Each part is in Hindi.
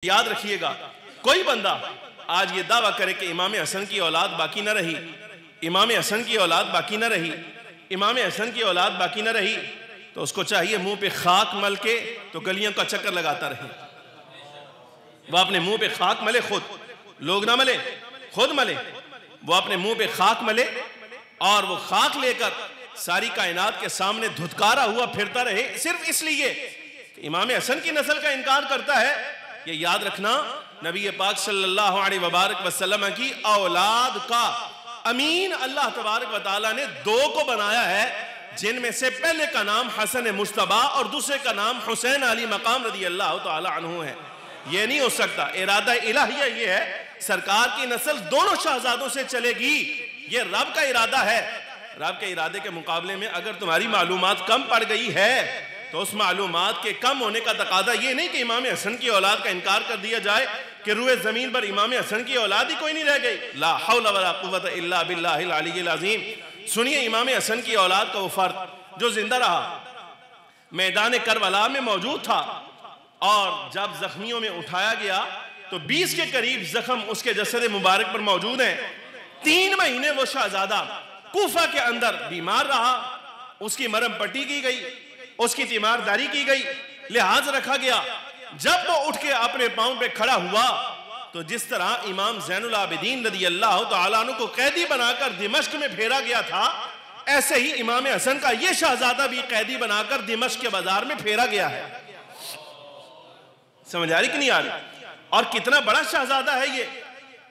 याद रखिएगा, कोई बंदा आज ये दावा करे कि इमाम हसन की औलाद बाकी न रही, इमाम हसन की औलाद बाकी न रही, इमाम हसन की औलाद बाकी न रही, तो उसको चाहिए मुंह पे खाक मल के तो गलियों का चक्कर लगाता रहे। वह अपने मुंह पे खाक मले, खुद लोग ना मले, खुद मले, वो अपने मुंह पे खाक मले और वो खाक लेकर सारी कायनात के सामने धुतकारा हुआ फिरता रहे, सिर्फ इसलिए कि इमाम हसन की नस्ल का इनकार करता है। ये याद रखना, नबी पाक सल्लल्लाहु अलैहि वबारक वसल्लम की औलाद का अमीन अल्लाह तबारक व तआला ने दो को बनाया है, जिनमें से पहले का नाम हसन मुश्तबा और दूसरे का नाम हुसैन अली मकाम रदी अल्लाह तआला अन्हु है। ये नहीं हो सकता। इरादा इलाहिया ये है, सरकार की नस्ल दोनों शहजादों से चलेगी, ये रब का इरादा है। रब के इरादे के मुकाबले में अगर तुम्हारी मालूमात कम पड़ गई है तो उस मालूमात के कम होने का तकादा ये नहीं कि इमाम हसन की औलाद का इनकार कर दिया जाए कि रुए जमीन पर इमाम हसन की औलाद ही कोई नहीं रह गई। ला हौला वला कुव्वता इल्ला बिल्लाहिल अलीय्यिल अज़ीम। सुनिए, इमाम हसन की औलाद का वो फर्द जो जिंदा रहा, मैदान करबला में मौजूद था और जब जख्मियों में उठाया गया तो 20 के करीब जख्म उसके जसद मुबारक पर मौजूद हैं। 3 महीने वो शहजादा कूफा के अंदर बीमार रहा, उसकी मरहम पट्टी की गई, उसकी तीमारदारी की गई, लिहाज रखा गया। जब वो उठ के अपने पांव पे खड़ा हुआ तो जिस तरह इमाम ज़ैनुल आबिदीन रदी अल्लाह तआला अन्हु को कैदी बनाकर दिमश्क में फेरा गया था, ऐसे ही इमाम हसन का ये शहजादा भी कैदी बनाकर दिमश्क के बाजार में फेरा गया है। समझ आ रही कि नहीं आ रही? और कितना बड़ा शहजादा है ये,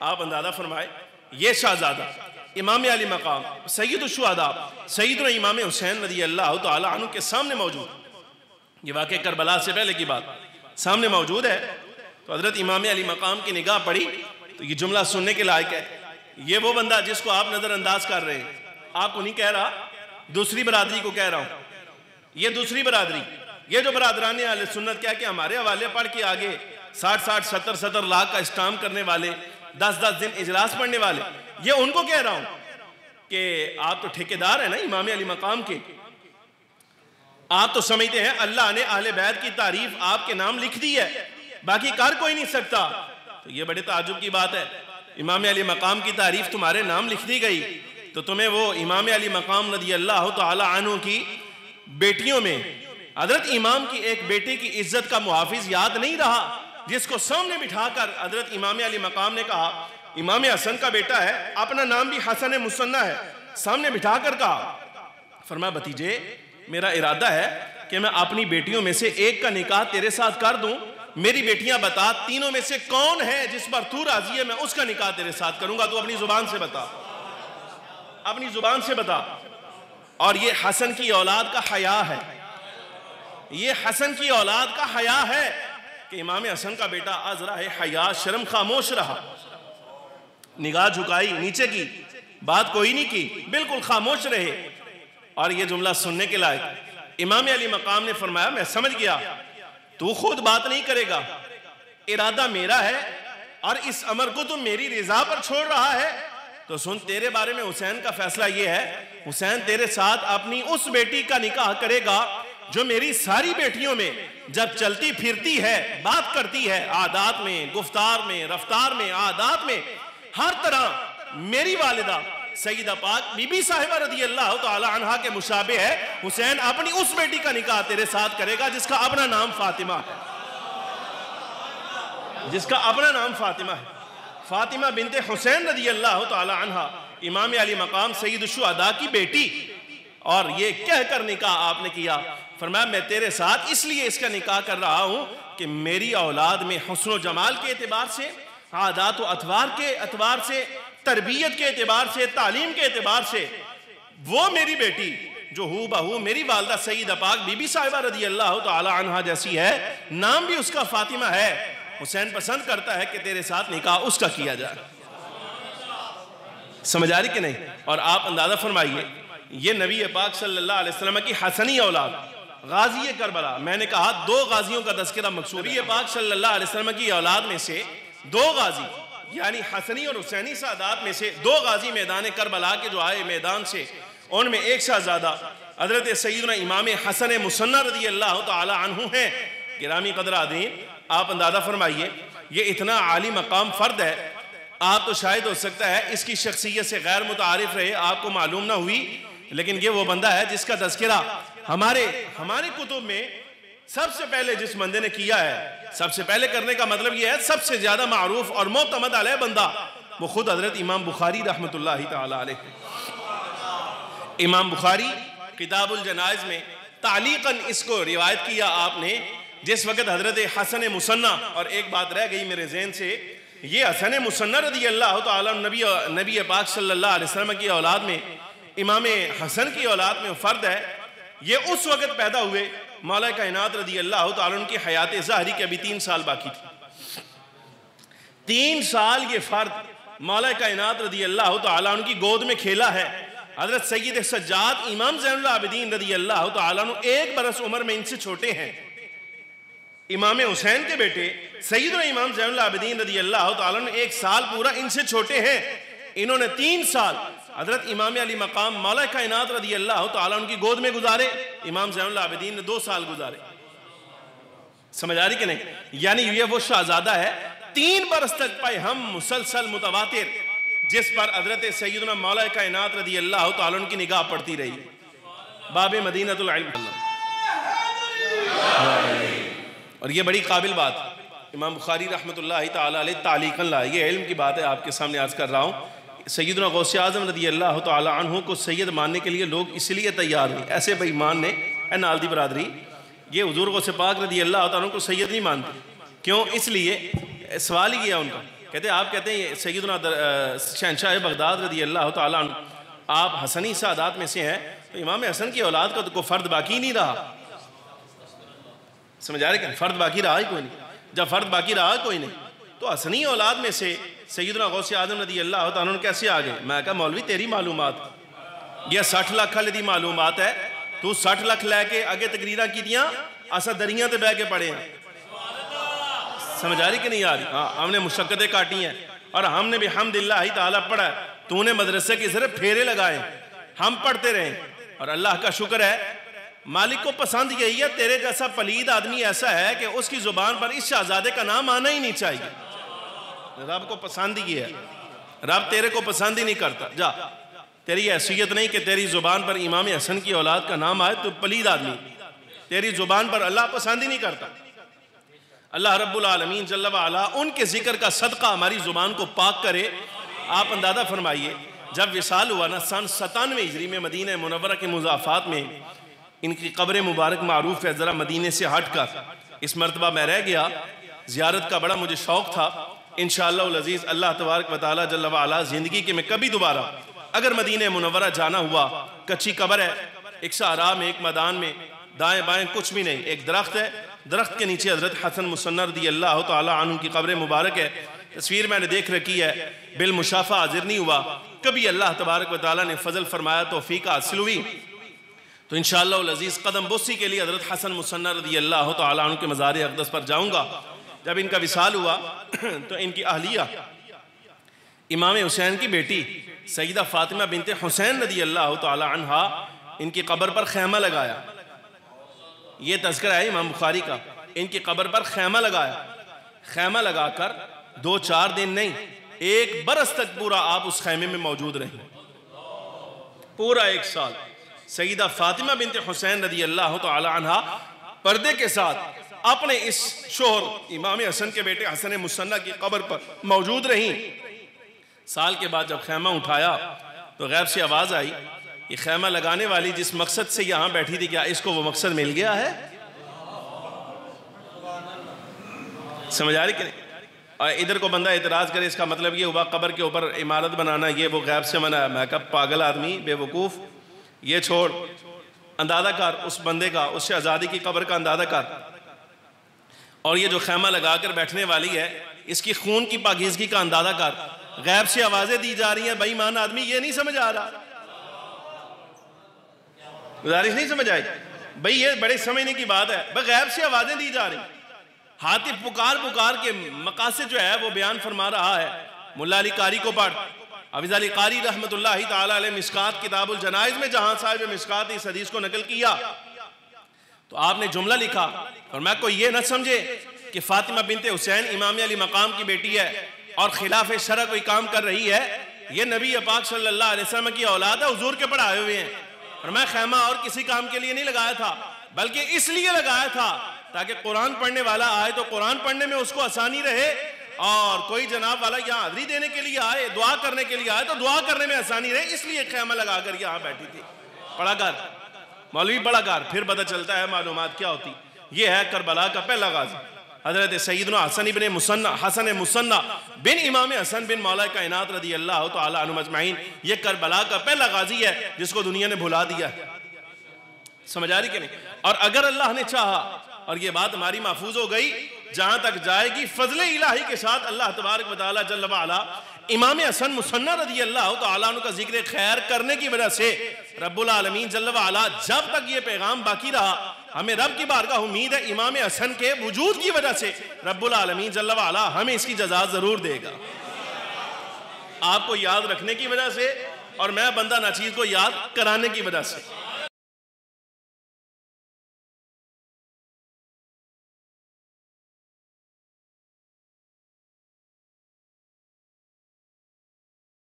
आप अंदाजा फरमाए। ये शहजादा इमाम अली मकाम सैयदुश शुहदा सैयदना इमाम हुसैन रज़ी अल्लाह तआला अन्हु के सामने मौजूद, ये वाक़या करबला से पहले की बात, सामने मौजूद है। तो हज़रत इमाम अली मकाम की निगाह पड़ी तो ये जुमला सुनने के लायक है। ये वो बंदा जिसको आप नज़रअंदाज कर रहे हैं, आपको नहीं कह रहा, दूसरी बरादरी को कह रहा हूँ। ये दूसरी बरादरी, ये जो बरादरान अहले सुन्नत क्या कि हमारे हवाले पढ़ के आगे 60-60, 70-70 लाख का इस्टाम करने वाले, 10-10 दिन इजलास पढ़ने वाले, ये उनको कह रहा हूं कि आप तो ठेकेदार हैं ना इमाम अली मकाम के, आप तो समझते हैं अल्लाह ने अहले बैत की तारीफ आपके नाम लिख दी है, बाकी कर कोई नहीं सकता। तो ये बड़े ताज्जुब की बात है, इमाम अली मकाम की तारीफ तुम्हारे नाम लिख दी गई तो तुम्हें वो इमाम अली मकाम रज़ी अल्लाह तआला अन्हु की बेटियों में हजरत इमाम की एक बेटे की इज्जत का मुहाफिज याद नहीं रहा, जिसको सामने बिठाकर हजरत इमाम अली मकाम ने कहा इमाम हसन का बेटा है, अपना नाम भी हसन मुसन्ना है, सामने बिठाकर कहा, फरमाया भतीजे मेरा इरादा है कि मैं अपनी बेटियों में से एक का निकाह तेरे साथ कर दूं, मेरी बेटियां बता तीनों में से कौन है जिस पर तू राजी है, मैं उसका निकाह तेरे साथ करूंगा, तू अपनी जुबान से बता, अपनी जुबान से बता। और ये हसन की औलाद का हया है, ये हसन की औलाद का हया है कि इमाम हसन का बेटा अजरा है हया, शर्म, खामोश रहा, निगाह झुकाई नीचे की, बात कोई नहीं की, बिल्कुल खामोश रहे। और ये जुमला सुनने के लायक, इमाम अली मकाम ने फरमाया मैं समझ गया तू खुद बात नहीं करेगा, इरादा मेरा है और इस अमर को तू मेरी रिजा पर छोड़ रहा है, तो सुन तेरे बारे में हुसैन का फैसला ये है, हुसैन तेरे साथ अपनी उस बेटी का निकाह करेगा जो मेरी सारी बेटियों में जब चलती फिरती है, बात करती है, आदात में, गुफ्तार में, रफ्तार में, आदात में, हर तरह मेरी वालिदा सईदा पाक बीबी साहिबा रज़ी अल्लाह तआला अन्हा के मुशाबे है। हुसैन अपनी उस बेटी का निकाह तेरे साथ करेगा जिसका अपना नाम फातिमा है, जिसका अपना नाम फातिमा है, फातिमा बिनते हुसैन रज़ी अल्लाह तआला अन्हा, इमाम अली मकाम सैयदुश शुहदा की बेटी। और ये कहकर निकाह आपने किया, फरमाया मैं तेरे साथ इसलिए इसका निकाह कर रहा हूं कि मेरी औलाद में हुस्न जमाल के एतबार से, आदात व अतवार के एतबार से, तरबियत के एतबार से, तालीम के एतबार से वो मेरी बेटी जो हू बहू मेरी वालदा सईदा पाक बीबी साहिबा रज़ी अल्लाह तआला अन्हा जैसी है, नाम भी उसका फातिमा है, हुसैन पसंद करता है कि तेरे साथ निकाह उसका किया जाए। समझ आ रही कि नहीं? और आप अंदाजा फरमाइए, ये नबी पाक सल्लल्लाहु अलैहि वसल्लम की हसनी औलाद गाजी करबला, मैंने कहा 2 गाजियों का तज़किरा मकसूद है। नबी पाक सल्लल्लाहु अलैहि वसल्लम की औलाद में से 2 गाजी यानी हसनी और हुसैनी सादात में से 2 गाजी मैदान करबला के जो आए मैदान से, उनमें एक शहजादा हजरत सैयदना इमाम हसन मुसन्ना रज़ी अल्लाह तआला अन्हु हैं। गिरामी कदर आदीन, आप अंदाजा फरमाइए ये इतना आली मकाम फ़र्द है, आप तो शायद हो सकता है इसकी शख्सियत से गैर मुतारिफ रहे, आपको मालूम ना हुई, लेकिन ये वो बंदा है जिसका तज़किरा हमारे कुतुब में सबसे पहले जिस बंदे ने किया है, सबसे पहले करने का मतलब ये है सबसे ज्यादा मारूफ और मोतमद अलैह बंदा, वो खुद हजरत इमाम बुखारी रहमतुल्लाहि तआला अलैह। इमाम बुखारी किताबुल जनाइज में तालीकन इसको रिवायत किया आपने, जिस वक्त हजरत हसन मुसन्ना, और एक बात रह गई मेरे जहन से, ये हसन मुसन्ना रज़ी अल्लाह तआला नबी पाक सल्लल्लाहु अलैहि वसल्लम की औलाद में, इमाम हसन की औलाद में फ़र्द है। ये उस वक्त पैदा हुए, मौला कायनात रज़ी अल्लाह तआला उनकी हयात ज़ाहरी के अभी 3 साल बाकी थी। 3 साल ये फ़र्द मौला कायनात रज़ी अल्लाह तआला उनकी गोद में खेला है। हज़रत सय्यद सज्जाद इमाम ज़ैनुल आबिदीन रज़ी अल्लाह तआला 1 बरस उम्र में इनसे छोटे हैं। इमाम हुसैन के बेटे सय्यदना इमाम ज़ैनुल आबिदीन रज़ी अल्लाह तआला 1 साल पूरा इनसे छोटे हैं। इन्होंने 3 साल हज़रत इमाम अली मकाम मौला कायनात रज़ी अल्लाह तआला उनकी गोद में गुजारे। इमाम ज़ैनुल आबिदीन ने 2 साल गुजारे। समझ आ रही कि नहीं? यानी ये वो शहजादा है 3 बरस तक पाए हम मुसलसल मुतवातिर, जिस पर हज़रत सय्यदना मौला कायनात रज़ी अल्लाह तआला उनकी निगाह पड़ती रही। बाबे मदीनतुल इल्म। और ये बड़ी काबिल बात इमाम बुखारी रहमतुल्लाहि तआला अलैह तालीकन लाए, ये इल्म की बात है, आपके सामने आज कर रहा हूँ। सय्यदना गौसे आज़म रज़ी अल्लाह तआला अन्हु को सैयद मानने के लिए लोग इसलिए तैयार नहीं, ऐसे बेईमान ने ए नाल दी बरादरी, ये हुज़ूर गौसे पाक रज़ी अल्लाह तआला को सैयद नहीं मानते। क्यों? इसलिए सवाल ही किया उनका, कहते आप कहते हैं सय्यदना शहंशाह बगदाद रज़ी अल्लाह तआला अन्हु, आप हसनी सादात में से हैं, तो इमाम हसन की औलाद का तो कोई फ़र्द बाकी नहीं रहा। समझ आ रहे क्या? फ़र्द बाकी रहा ही कोई नहीं। जब फ़र्द बाकी रहा कोई नहीं, तो हसनी औलाद में से सय्यदना गौसे आज़म रज़ी अल्लाह तआला अन्हु कैसे आ गए? मैं कहा मौलवी तेरी मालूमात यह 60 लाख वाले दी मालूमात है, तू 60 लाख लैके अगे तकरीरा कीतियां, असा दरियां ते बह के पढ़े हैं। समझ आ रही कि नहीं आ रही? हाँ, हमने मुशक्कतें काटी हैं और हमने भी हम्दुलिल्लाह ताला पढ़ा है। तूने मदरसे के सिर्फ फेरे लगाए, हम पढ़ते रहे, और अल्लाह का शुक्र है मालिक को पसंद यही है, तेरे जैसा पलीद आदमी ऐसा है कि उसकी जुबान पर इस शहजादे का नाम आना ही नहीं चाहिए। रब को पसंद ही है, रब तेरे को पसंद ही नहीं करता। जा, तेरी हैसियत नहीं कि तेरी जुबान पर इमाम हसन की औलाद का नाम आए, तो पलीद आदमी, तेरी जुबान पर अल्लाह पसंद ही नहीं करता। अल्लाह रब्बुल आलमीन जल्ल व अला उनके जिक्र का सदका हमारी जुबान को पाक करे। आप अंदाजा फरमाइए, जब विसाल हुआ ना सन 97 हिजरी में मदीना मुनव्वरा के मुज़ाफ़ात में, इनकी कब्र मुबारक मारूफ है, ज़रा मदीने से हट कर इस मरतबा मैं रह गया, ज़ियारत का बड़ा मुझे शौक़ था। इंशाअल्लाह अज़ीज़ अल्लाह तबारक व तआला जल्ल व अला ज़िंदगी के में कभी दोबारा अगर मदीने मुनव्वरा जाना हुआ, कच्ची कब्र है, एक सहरा में, एक मैदान में, दाएँ बाएँ कुछ भी नहीं, एक दरख्त है, दरख्त के नीचे हज़रत हसन मुसन्ना रज़ी अल्लाह तआला अन्हु की कब्र मुबारक है। तस्वीर मैंने देख रखी है, बिल मुशाफ़ा हाजिर नहीं हुआ, कभी अल्लाह तबारक व तआला ने फजल फरमाया, तौफीक हासिल हुई तो इंशाअल्लाह अज़ीज़ कदम बोसी के लिए हज़रत हसन मुसन्ना रज़ी अल्लाह तआला अन्हु के मज़ार अक़दस पर जाऊँगा। जब इनका विसाल हुआ तो इनकी अहलिया इमाम हुसैन की बेटी सैयदा फ़ातिमा बिनते हुसैन रज़ी अल्लाह तआला अन्हा, इनकी कब्र पर खैमा लगाया। ये तज़किरा है इमाम बुखारी का, इनकी कब्र पर खैमा लगाया। खैमा लगाकर 2-4 दिन नहीं, 1 बरस तक पूरा आप उस खैमे में मौजूद रहे, पूरा 1 साल। सैयदा फ़ातिमा बिनते हुसैन रज़ी अल्लाह तआला अन्हा पर्दे के साथ अपने इस शोहर इमाम हसन के बेटे हसन मुसन्ना की कब्र पर मौजूद रहीं। साल के बाद जब खैमा उठाया तो गैब से आवाज़ आई, ये खैमा लगाने वाली जिस मकसद से यहाँ बैठी थी, क्या इसको वो मकसद मिल गया है? समझ आ रही कि नहीं? और इधर को बंदा एतराज़ करे, इसका मतलब ये हुआ कब्र के ऊपर इमारत बनाना ये वो गैब से मना है। मैं कहा पागल आदमी, बेवकूफ़, ये छोड़, अंदाज़ा कर उस बंदे का, उस शहज़ादी की कब्र का अंदाज़ा कर। और ये जो खैमा लगाकर बैठने वाली है, इसकी खून की पाकीज़गी का अंदाज़ा कर। गैब से आवाज़ें दी जा रही हैं, बेईमान आदमी ये नहीं समझ आ रहा, गुजारिश नहीं समझ आई भाई, ये बड़े समझने की बात है। भाई गैब से आवाज़ें दी जा रही, हातिफ पुकार पुकार के मकासद जो है वो बयान फरमा रहा है। मुल्ला अली कारी को पढ़, हफीज़ अली कारी रहमतुल्लाहि ताला अलैह मिशकात किताबुल जनाइज़ में जहाँ साहिब मिशकात इस हदीस को नकल किया तो आपने जुमला लिखा, और मैं कोई ये न समझे कि फातिमा बिनते हुसैन इमाम अली मकाम की बेटी है और खिलाफ शरअ कोई काम कर रही है, ये नबी पाक सल्लल्लाहु अलैहि वसल्लम की औलाद है, हुजूर के पढ़ाए हुए हैं। और मैं खैमा और किसी काम के लिए नहीं लगाया था, बल्कि इसलिए लगाया था ताकि कुरान पढ़ने वाला आए तो कुरान पढ़ने में उसको आसानी रहे, और कोई जनाब वाला यहाँ हाज़री देने के लिए आए, दुआ करने के लिए आए तो दुआ करने में आसानी रहे, इसलिए खैमा लगा कर यहाँ बैठी थी। पढ़ा कर मौलवी, पढ़ा कर, फिर पता चलता है मालूमात क्या होती। ये है करबला का पहला गाजी हजरत सैयदना हसन मुसन्ना बिन इमाम हसन बिन मौला कायनात रदी अल्लाह तआला अन्हु अजमईन। ये करबला का पहला गाजी है जिसको दुनिया ने भुला दिया। समझ आ रही कि नहीं? और अगर अल्लाह ने चाहा और ये बात हमारी महफूज हो गई, जहां तक जाएगी फजले इलाही के साथ अल्लाह तबारक व तआला जल्ल व अला इमाम हसन मुसन्ना रदी अल्लाह तआला अन्हु का जिक्र खैर करने की वजह से रब्बुल आलमीन जल्ल व अला जब तक ये पैगाम बाकी रहा, हमें रब की बारगाह उम्मीद है इमाम हसन के वजूद की वजह से रब्बुल आलमीन जल्ल व अला हमें इसकी जज़ा जरूर देगा। आपको याद रखने की वजह से और मैं बंदा नाचीज को याद कराने की वजह से।